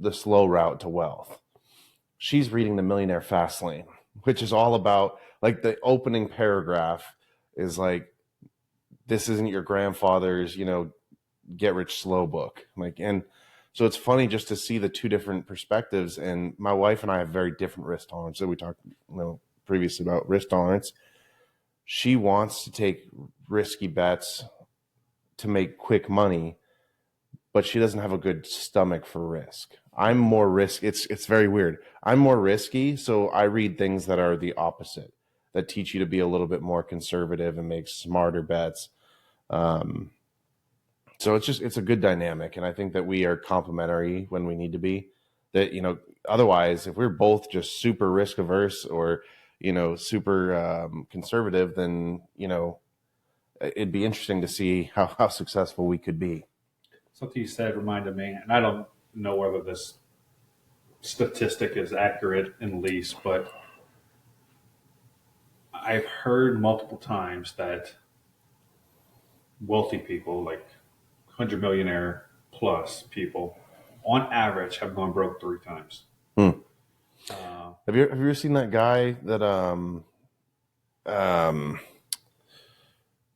the slow route to wealth. She's reading The Millionaire Fast Lane, which is all about, like, the opening paragraph is like, this isn't your grandfather's, get rich slow book. Like, and so it's funny just to see the two different perspectives. And my wife and I have very different risk tolerance. So we talked, previously about risk tolerance. She wants to take risky bets to make quick money, but she doesn't have a good stomach for risk. I'm more risk. It's very weird. I'm more risky, so I read things that are the opposite, that teach you to be a little bit more conservative and make smarter bets. So it's a good dynamic, and I think that we are complementary when we need to be. That otherwise, if we're both just super risk averse or super conservative, then it'd be interesting to see how successful we could be. Something you said reminded me, and I don't know whether this statistic is accurate in the least, but I've heard multiple times that wealthy people, like 100 millionaire plus people, on average, have gone broke 3 times. Hmm. Have you ever seen that guy that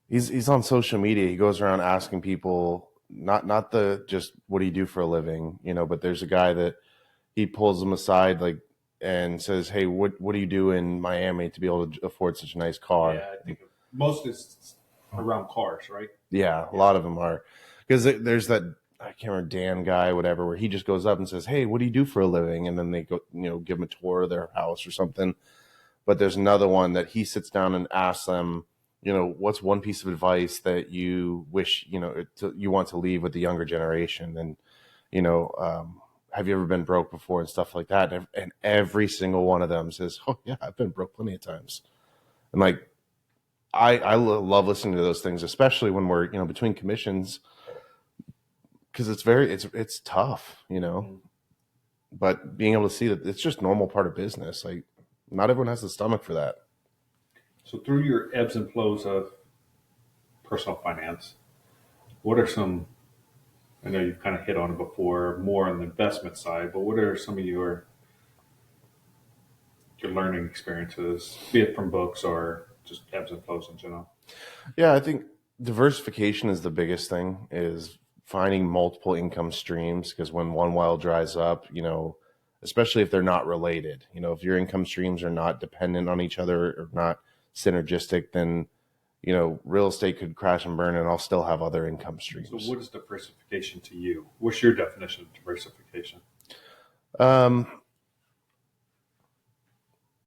he's on social media? He goes around asking people not the just what do you do for a living, but there's a guy that he pulls them aside like and says, "Hey, what do you do in Miami to be able to afford such a nice car?" Yeah, I think most is around cars, right? Yeah, a lot of them are, because there's that, I can't remember, Dan guy, whatever, where he just goes up and says, "Hey, what do you do for a living?" And then they go, give him a tour of their house or something. But there's another one that he sits down and asks them, what's one piece of advice that you wish, you want to leave with the younger generation? And, have you ever been broke before and stuff like that? And every single one of them says, "Oh yeah, I've been broke plenty of times." And like, I love listening to those things, especially when we're, between commissions, because it's tough, but being able to see that it's just normal part of business. Like, not everyone has the stomach for that. So through your ebbs and flows of personal finance, what are some, I know you've kind of hit on it before, more on the investment side, but what are some of your learning experiences, be it from books or just ebbs and flows in general? Yeah, I think diversification is the biggest thing, is finding multiple income streams, because when one well dries up, especially if they're not related, if your income streams are not dependent on each other or not synergistic, then, real estate could crash and burn and I'll still have other income streams. So what is diversification to you? What's your definition of diversification?